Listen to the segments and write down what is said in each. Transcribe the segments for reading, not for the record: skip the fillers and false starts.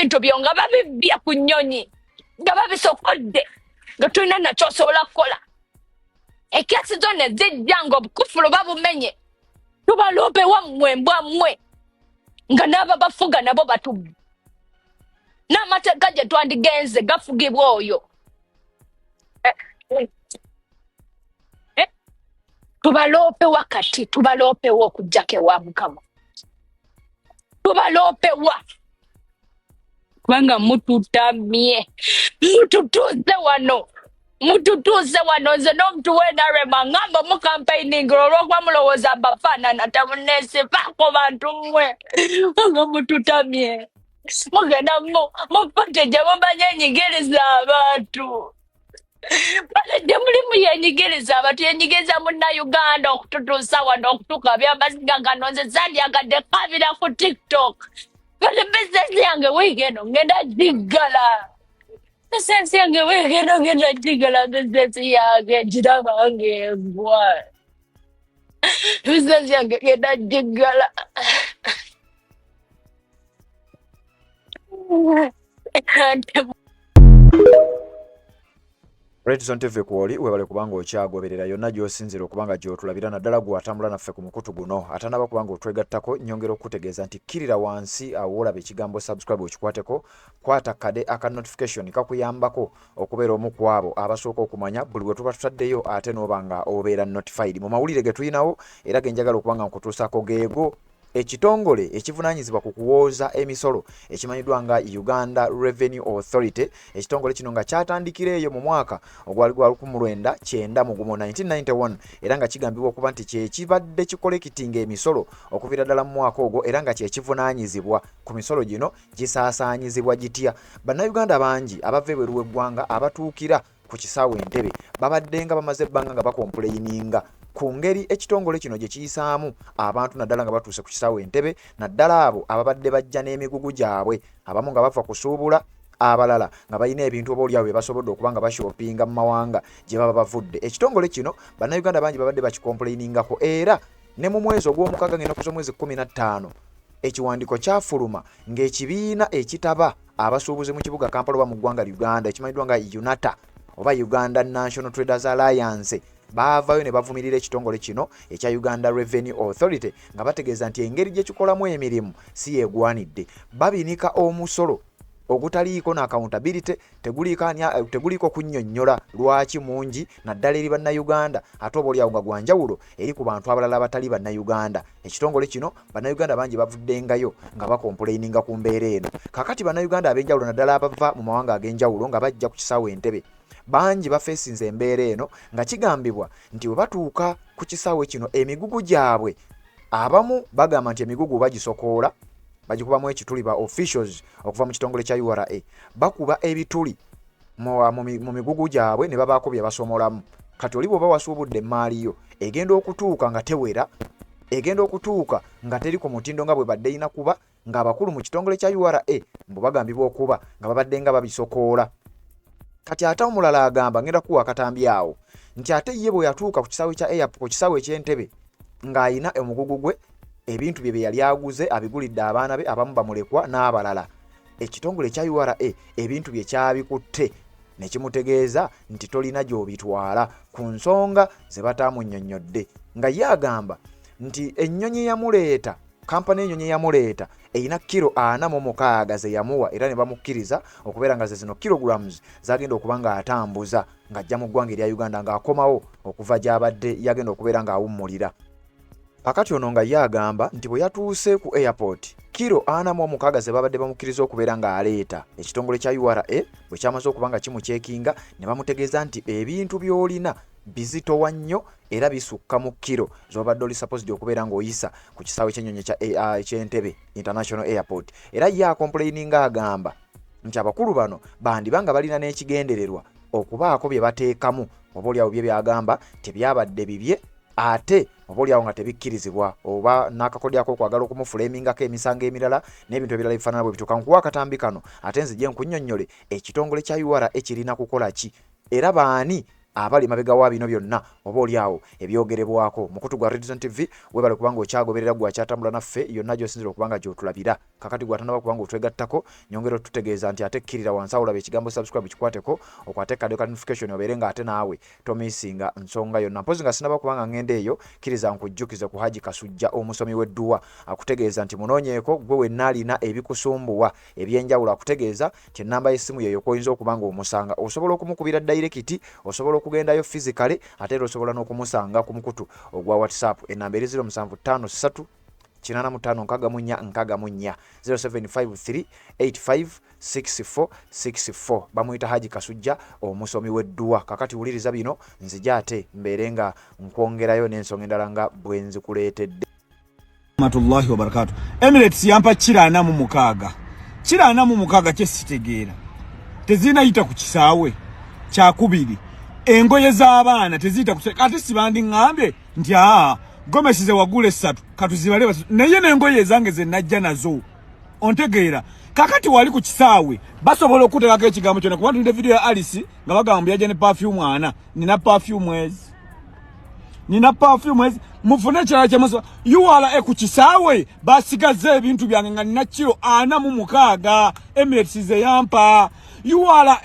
ebintu byo nga babibya ku nnyonyi nga babisokodde nga tulina nakyo osobola kukola ekesi zonna zijja nga obukufulu babumenye tubalope wammwe mbwammwe nga n'aba bafuga nabo batubbi n'amateeka gye twandigenze gafugibwa oyo tubalope wakati tubalopewo okujjako ewa Mukama tubalopewa kubanga mututamye mututuuze wano nze n'omuntu w'enarema ngamba mu campaigning olw'okuba mulowooza bafaanana tamuneesifaako bantu mmwe nga mututamye mugenda mupate gye mumanye enyigiriza abantu bale gye mulimu yenyigiriza abantu yenyigiriza munnayuganda okututuusa wano okutuuka byamaziga gano nze sandyagadde kabira ku TikTok bale bizinesi yange wiigeno ngenda giggala bizinesi yange wiigeno ngenda giggala bizinesi yange girabange egwa bizinesi yange ngenda giggala Redison TV kwoli webale kubanga okyagoberera yonna gy'osinzira okubanga gy'otulabira naddala gw'atambula naffe ku mukutu guno atanaba kubanga otwegattako nnyongera okutegeeza nti kkirira wansi awo olaba ekigambo subscribe okikwateko kwata kade aka notification kakuyambako okubeera omu ku abo abasooka okumanya buli bwe tuba tutaddeyo ate n'oba nga obeera notified mu mawulire ge tulinawo era ge njagala okubanga nkutuusaako geego ekitongole ekivunaanyizibwa ku kuwooza emisolo ekimanyiddwa nga Uganda Revenue Authority ekitongole kino nga kyatandikira eyo mu mwaka ogwali gwa 1991 era nga kigambibwa okuba nti kyekibadde kikolekitinga emisolo okuviira ddala mu mwaka ogwo era nga kyekivunaanyizibwa ku misolo gino gisaasaanyizibwa gitya. Bannayuganda bangi abava ebweru w'eggwanga abatuukira ku kisaawe Entebbe babadde nga bamaze ebbanga nga bakompuleyininga ku ngeri ekitongole kino gye kiyisaamu abantu naddala nga batuuse ku kisaawe Entebbe naddala abo ababadde bajja n'emigugu gyabwe abamu nga bava kusuubula abalala nga balina ebintu obaolyawo bye basobodde okuba nga bashopinga mu mawanga gye baba bavudde. Ekitongole kino bannayuganda bangi babadde bakikompulayiningako era ne mu mwezi ogw'omukaaga ngenda okuza omwezi 15 ekiwandiiko kyafuluma ng'ekibiina ekitaba abasuubuzi mu kibuga Kampala oba mu ggwanga Uganda ekimanyiddwa nga UNATA oba Uganda National Traders Alliance baavayo ne bavumirira ekitongole kino ekya Uganda Revenue Authority nga bategeeza nti engeri gye kikolamu emirimu si yeegwanidde. Babinika omusolo ogutaliiko na accountability teguliiko kunnyonnyola lwaki mungi naddala eri bannayuganda ate obaolyawo nga gwa njawulo eri ku bantu abalala abatali bannayuganda. Ekitongole kino bannayuganda bangi bavuddengayo nga bakompuleyininga ku mbeera eno. Kakati bannayuganda ab'enjawulo naddala abava mu mawanga ag'enjawulo nga bajja ku kisaawe Entebbe bangi bafeesinze embeera eno nga kigambibwa nti bwe batuuka ku kisaawe kino emigugu gyabwe abamu bagamba nti emigugu bagisokoola bagikubamu ekituli ba officials okuva mu kitongole kya URA bakuba ebituli mu migugu gyabwe ne babaako bye basomolamu. Kati oli bw'oba wasuubudde emaaliyo egenda okutuuka nga tewera egenda okutuuka nga teri ku mutindo nga bwe badde ina kuba ng'abakulu mu kitongole kya URA mbu bagambibwa okuba nga babadde nga babisokoola. Kati ate omulala agamba ngenda kuwa akatambi awo nti ate ye bwe yatuuka ku kisaawe kya airport ku kisaawe eky'Entebbe ng'ayina omugugu gwe ebintu bye yali aguze abigulidde abaana be abamu bamulekwa n'abalala. Ekitongole kya URA ebintu bye kyabikutte ne kimutegeeza nti tolina gy'obitwala ku nsonga ze bataamunnyonnyodde nga ye agamba nti ennyonyi yamuleeta kampani ennyonyi yamuleeta eyina kilo 46 ze yamuwa era ne bamukkiriza okubeera nga ze zino kilograms zagenda okuba nga atambuza ng'ajja mu ggwanga erya Uganda ng'akomawo okuva gy'abadde yagenda okubeera ng'awummulira. Kakati ono nga ye agamba nti bwe yatuuse ku airport kilo 46 ze babadde bamukkiriza okubeera ng'aleeta. Ekitongole kya URA bwe kyamaze okuba nga kimuceekinga ne bamutegeeza nti ebintu by'olina bizitowa nnyo era bisukka mu kilo z'obadde oli supposed okubeera ng'oyisa ku kisaawe ky'ennyonyi ky'Entebbe International Airport. Era ye akompuleyininga agamba nti abakulu bano bandibanga balina n'ekigendererwa okubaako bye bateekamu obaolyawo bye byagamba tebyabadde bibye ate obaolyawo nga tebikkirizibwa oba n'akakodyako okwagala okumufulemingako emisango emirala n'ebintu ebirala ebifaanana bwe bituuka nkuwa akatambi kano ate nzije nkunnyonnyole ekitongole kya URA ekirina kukola ki era baani abali mabega wa bino byonna oba oli awo ebyogerebwako mukutu gwa Red Zone TV webale kubanga okyagoberera gwa kyatambula naffe yonna gy'osinzira okubanga gy'otulabira kakati gwatanaba kubanga otwegattako nyongera tutegeeza nti ate kkirira wansi awo olaba ekigambo subscribe kikwateko okwate kadde ka notification obeere nga ate naawe tomisinga nsonga yonna mpozi nga sinaba kubanga ngende eyo kkiriza nkujjukize ku Haji Kasujja omusomi w'edduwa akutegeeza nti munoonyeeko gwe wenna alina ebikusumbuwa ebyenjawulo akutegeeza nti ennamba y'essimu yeyo koyinza okubanga omusanga osobola okumukubira direct osobola okugendayo physically ate era osobola n'okumusanga ku mukutu ogwa WhatsApp ennamba eri 0753 85 0753856464 bamuyita Haji Kasujja omusomi w'edduwa kakati wuliriza bino nzija ate mbeere nga nkwongerayo n'ensonga endala nga bwe nzikuleetedde. Rahmatullahi wa barakatuh. Emirates yampa 46 kye sitegeera tezinayita ku kisaawe kyakubiri engoye z'abaana teziyita ku ate sibandi ngambye nti gomesize wagule 3 katuzibale naye n'engoye ezange ze najja nazo ontegeera kakati wali ku kisaawe basobola okuteekako ekigambo kyonna kuba tulinde video ya Alice nga bagamba yajja ne perfume ana nina perfume mufune kyala kyamuso yuwala ku kisaawe basigaze ebintu byange nga nina kilo 46 Emirates ze yampa yuwala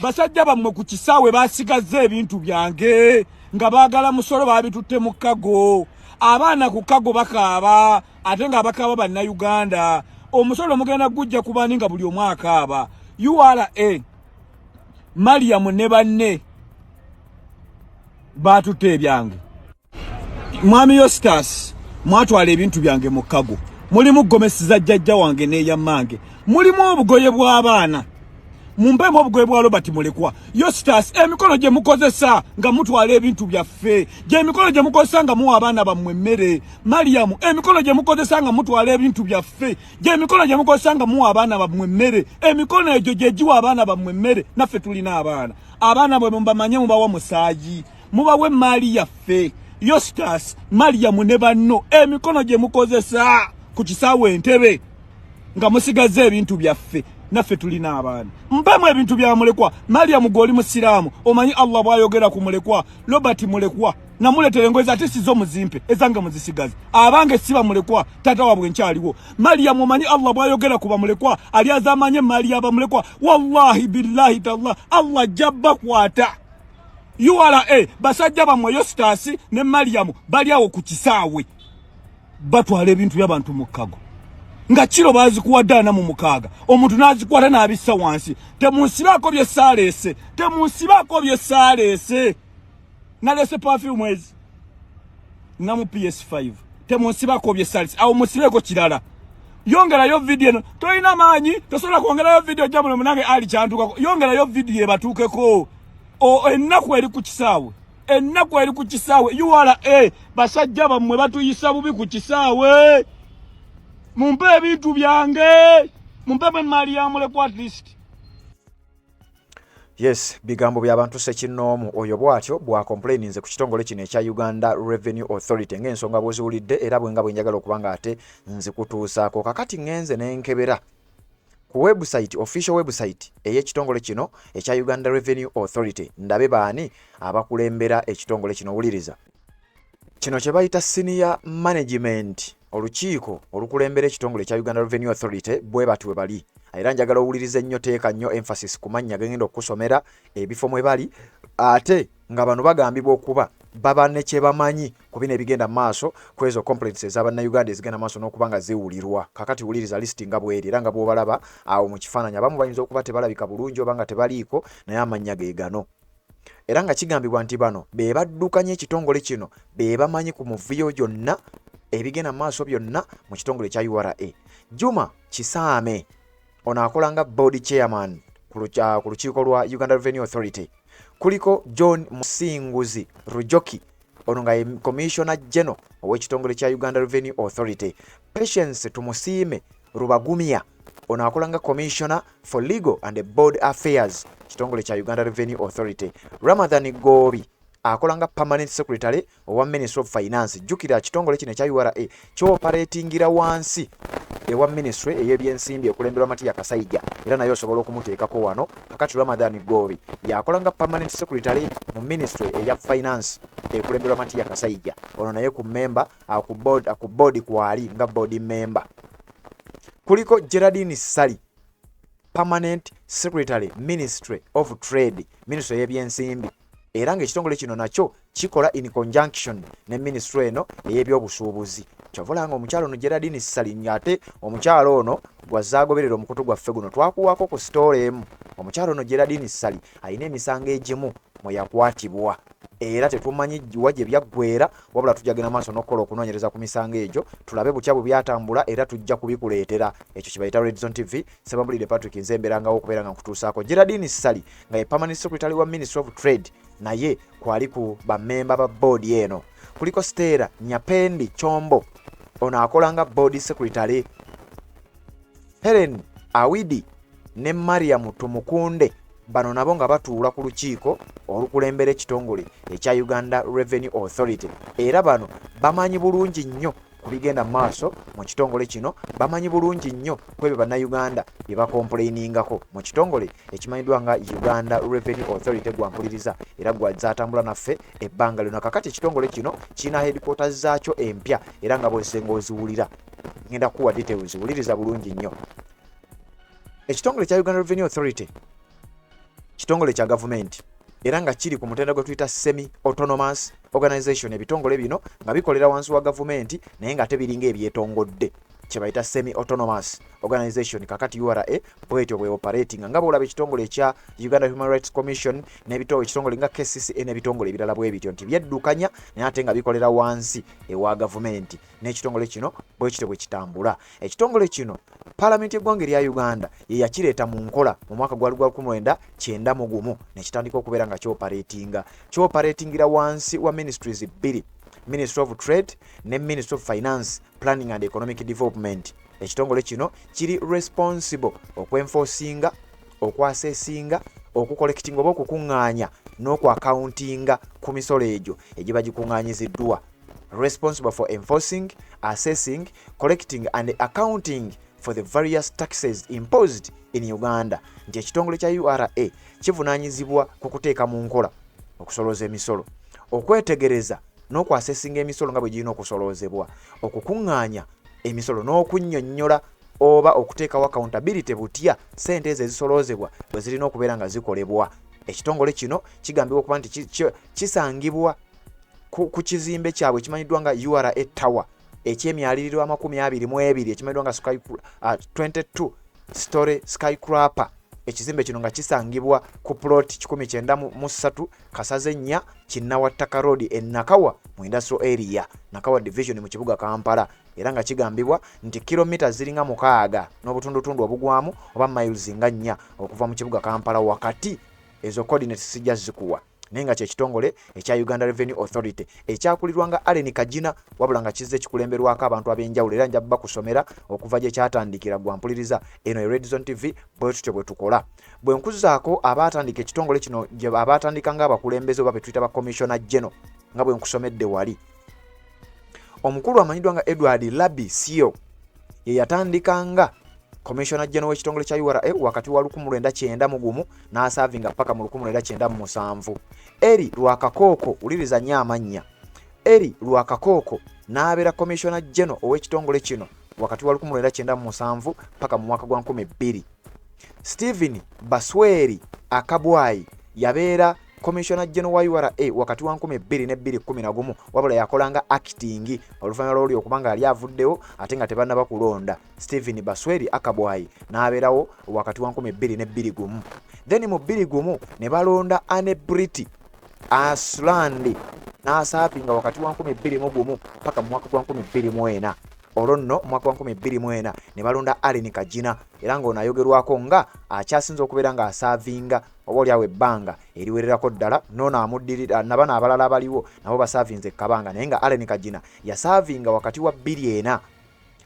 basajja bamwe ku kisaawe basigaze ebintu byange nga baagala musolo babitutte mu kago abaana ku kago bakaaba ate nga bakaaba banna Uganda omusolo mugenda gujja kubani nga buli omwaka aba URA Mariam ne banne batutte ebyange mwami Yostas mwatwala ebintu byange mu kago mulimu gomesiza jjajja wange ne yamange mulimu obugoye bw'abaana mumpemu obugoye bwa Robert Mulekwa Yostas emikono gye mukozesa nga mutwala ebintu byaffe gye emikono gye mukozesa nga muwa abaana bammwe emmere Mariam emikono gye mukozesa nga mutwala ebintu byaffe gye emikono gye mukozesa nga muwa abaana bammwe emmere emikono egyo gye giwa abaana bammwe emmere naffe tulina abaana bwe mbamanye mubawa musaaji mubawe maali yaffe Yostas Mariam ne banno emikono gye mukozesa ku kisaawe Entebbe nga musigaze ebintu byaffe naffe tulina abaana mpemu ebintu bya Mulekwa Mariam goli musiraamu omanyi Allah bwayogera ku Mulekwa Robert Mulekwa namuletere engoye ate sizo muzimpe ezange muzisigaze abange siba Mulekwa tata wabwe nkyaliwo Mariam omanyi Allah bwayogera ku Mulekwa ali azamanye mali aba Mulekwa wallahi billahi tallah Allah jabba kwata URA basajja bamwe Yostas ne Mariam bali awo ku kisaawe batwala ebintu by'abantu mu kago nga kiro bazikuwadana mu mukaga omuntu nazikwata nabissa wansi temunsibako bye salese nalese perfume ezi namu PS5 temunsibako bye salese awo musibeko kirala yongerayo video eno toyina maanyi tosobola kwongerayo video jamulo munange ali kyantukako yongerayo video ebatuukeko ennaku eri ku kisaawe URA basajja bammwe batuyisa bubi ku kisaawe mumpe ebintu byange mumpe mali ya Mulekwa at least. Yes, bigambo by'abantu sekinoomu oyo bwatyo bwa complaininze ku kitongole kino ekya Uganda Revenue Authority ng'ensonga bw'oziwulidde era bwenga bwenjagala okubanga ate nzikutuusaako kakati ngenze n'enkebera ku website official website ey'ekitongole kino ekya Uganda Revenue Authority ndabe baani abakulembera ekitongole kino wuliriza kino kye bayita senior management olukiiko olukulembera ekitongole ekya Uganda Revenue Authority bwe batwe bali era njagala owuliriza ennyo teeka nnyo emphasis ku mannya gengenda okusomera ebifo mwe bali ate nga bano bagambibwa okuba baba ne kye bamanyi ku bino ebigenda maaso ku ezo complaints ez'Abannayuganda ezigenda maaso n'okuba nga ziwulirwa kakati wuliriza lisiti nga bweri era nga bw'obalaba awo mu kifaananyi abamu bayinza okuba tebalabika bulungi oba nga tebaliiko naye amannya ge gano era nga kigambibwa nti bano be baddukanya ekitongole kino be bamanyi ku muviyo gyonna ebigenda maaso byonna mu kitongole kya URA Juma Kisaame ono akolanga board chairman ku lukiiko lwa Uganda Revenue Authority kuliko John Musinguzi Rujoki ono nga ye Commissioner General ow'ekitongole kya Uganda Revenue Authority Patience Tumusiime Rubagumya ono akolanga Commissioner for Legal and Board Affairs kitongole kya Uganda Revenue Authority Ramadhan Gobi akolanga Permanent Secretary owa Ministry of Finance jukira kitongole kino kya URA kyo operatingira wansi ewa ministry ey'ebyensimbi ekulemberwa Matiya Kasaija era naye osobola okumuteekako wano. Kakati Ramadan Gobi yakola nga permanent secretary mu ministry eya finance ekulemberwa Matiya Kasaija. Ono naye ku member ku board kwali nga board member. Kuliko Geraldine Sali, permanent secretary ministry of trade, ministry y'ebyensimbi. Era ng'ekitongole kino nakyo kikola in conjunction ne ministry eno ey'ebyobusuubuzi. Kyovula nga omukyalo ono Geraldine Sali ate omukyalo ono gwazaagoberera omukutu gwaffe guno twakuwako ku story emu. Omukyalo ono Geraldine Sali alina emisango egimu mwe yakwatibwa era tetumanyi wa gye byaggweera, wabula tujja maaso n'okukola okunoonyereza ku misango egyo tulabe bukya bwe byatambula era tujja kubikuleetera. Ekyo kibayita Red Zone TV. Sebabulire Patrick nzemberangawo okubeera nga nkutuusaako. Geraldine Sali nga ye permanent secretary wa Ministry of Trade naye kwali ku bammemba ba board eno. Kuliko Stella Nyapendi Chombo, ono akola nga board secretary. Helen Awidi ne Mariam Tumukunde bano nabo nga batuula ku lukiiko olukulembera ekitongole ekya Uganda Revenue Authority. Era bano bamanyi bulungi nnyo ku bigenda maaso mu kitongole kino, bamanyi bulungi nnyo ku ebyo bannayuganda bye bakomplainingako mu kitongole ekimanyiddwa nga Uganda Revenue Authority gwampuliriza era gwazatambula naffe ebbanga lino. Kakati ekitongole kino kirina headquarters zaakyo empya era nga bwesenga oziwulira ngenda kuwa details wuliriza bulungi nnyo. Ekitongole kya Uganda Revenue Authority kitongole kya gavumenti era nga kiri ku mutenda gwe tuyita semi autonomous organization. Ebitongole bino nga bikolera wansi wa gavumenti naye nga tebiringa ebyetongodde, kye bayita semi autonomous organization. Kakati URA bwetyo bwe operating nga bwolaba ekitongole ekya Uganda Human Rights Commission ekitongole nga KCCA n'ebitongole ebirala bwe bityo nti byeddukanya naye ate nga bikolera wansi ewa gavumenti. N'ekitongole kino bwekityo bwe kitambula. Ekitongole kino Parliament y'eggwanga erya Uganda ye yakireeta mu nkola mu mwaka gwa 1991 ne kitandika okubeera nga kyoperatingira wansi wa ministries bbiri, Ministry of Trade ne Ministry of Finance, Planning and Economic Development. Ekitongole kino kiri responsible okwenforcinga, okwasesinga, okukollecting oba okukuŋŋaanya n'okwacountinga ku misolo egyo egiba gikuŋŋaanyiziddwa. Responsible for enforcing, assessing, collecting and accounting for the various taxes imposed in Uganda. Nti ekitongole kya URA kivunaanyizibwa ku kuteeka mu nkola okusolooza emisolo, okwetegereza n'okwasesinga emisolo nga bwe girina okusoloozebwa, okukuŋŋaanya emisolo n'okunnyonnyola oba okuteekawo accountability butya ssente ezo ezisoloozebwa bwe zirina okubeera nga zikolebwa. Ekitongole kino kigambibwa okuba nti kisangibwa ku kizimbe kyabwe ekimanyiddwa nga URA Tower ekyemyaliriro 22 ekimanyiddwa nga 22 story skyscraper. Ekizimbe kino nga kisangibwa ku plot 193 Kasaze nnya Kinnawattaka Road Nakawa mu industrial area Nakawa division mu kibuga Kampala, era nga kigambibwa nti kilomita ziringa 6 n'obutundutundu obugwamu oba miles nga 4 okuva mu kibuga Kampala wakati. Ezo coordinates sijja zikuwa naye nga kyekitongole ekya Uganda Revenue Authority ekyakulirwa nga Allen Kajina wabula nga kizze kikulemberwako abantu ab'enjawulo era njaba kusomera okuva gye kyatandikira gwampuliriza eno Red Zone TV bwetutyo bwe tukola. Bwe nkuzaako abaatandika ekitongole kino gye abaatandika nga abakulembeze oba betuyita ba Commissioner General nga bwe nkusomedde wali. Omukulu amanyiddwa nga Edward Labi Sio ye yatandika nga Commissioner General w'ekitongole kya URA wakati wa 1991 n'asaavinga paka mu 1997. Eri Lwakakooko uliriza nnyo amannya. Eri Lwakakooko n'abeera Commissioner General ow'ekitongole kino wakati wa 1997 paka mu mwaka gwa 2000. Stephen Basweri Akabwai yabeera Commissioner General wa URA wakati wa 2011 wabula yakolanga acting oluvannyuma lw'oli okubanga ali avuddewo ate nga tebannaba kulonda. Stephen Basweri Akabwai n'abeerawo wakati wa 2021. Then mu 2021 ne balonda Anne Briti Aslandi n'asaavinga wakati wa 2021 paka mu mwaka gwa 2024. Olwo nno mwaka wa 2024 ne balonda Allen Kajina era ng'ono ayogerwako nga akyasinza okubeera nga asaavinga oba oliawo ebbanga eriwererako ddala n'ono amuddirira nabana abalala abaliwo nabo basaavinze ekkabanga naye nga Allen Kajina yasaavinga wakati wa 2004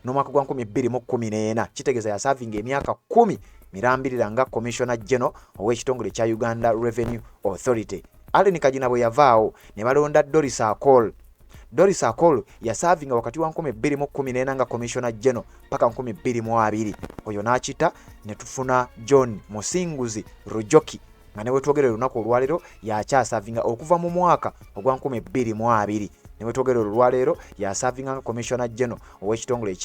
n'omwaka gwa 2014. Kitegeeza yasaavinga emyaka 10 mirambirira nga Commissioner General ow'ekitongole kya Uganda Revenue Authority. Allen Kajina bwe yavaawo ne balonda Doris Akol. Doris Akol yasavinga wakati wa 2014 nga Commissioner General paka 2022. Oyo n'akita ne tufuna John Musinguzi Rujoki nga ne wetwogera olunaku olwaleero yakyasavinga okuva mu mwaka ogwa 2022. Ne wetwogera olwaleero yasavinga nga Commissioner General ow'ekitongole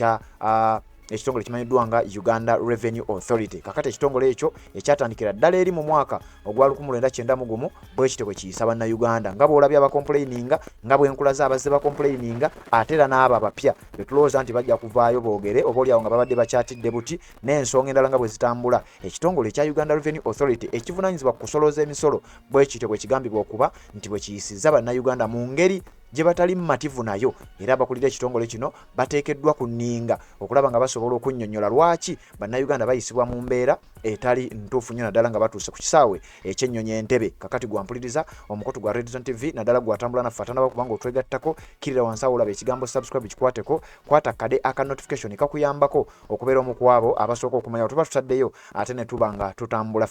ekitongole kimanyiddwa nga Uganda Revenue Authority. Kakati ekitongole ekyo ekyatandikira ddala eri mu mwaka ogwa 1991 bwe kitebwe kiyisa bannayuganda nga bw'olabye abakomplaininga nga bw'enkula z'abazze bakomplaininga ate era n'abo abapya betulowooza nti bajja kuvaayo boogere oba oliawo nga babadde bakyatidde buti n'ensonga endala nga bwe zitambula. Ekitongole ekya Uganda Revenue Authority ekivunaanyizibwa ku kusolooza emisolo bwe kitebwe kigambibwa okuba nti bwe kiyisizza bannayuganda mu ngeri gye batali mmativu nayo, era abakulira ekitongole kino bateekeddwa ku nninga okulaba nga basobola okunnyonnyola lwaki bannayuganda bayisibwa mu mbeera etali ntuufu nnyo naddala nga batuuse ku kisaawe ekyennyonyi Entebbe. Kakati gwampuliriza omukotu gwa Red Zone TV naddala gwatambula naffe atanaba kubanga otwegattako, kirira wansi awo olaba ekigambo subscribe kikwateko, kwata kade aka notification kakuyambako okubeera omu ku abo abasooka okumanya tuba tutaddeyo ate ne tuba nga tutambula.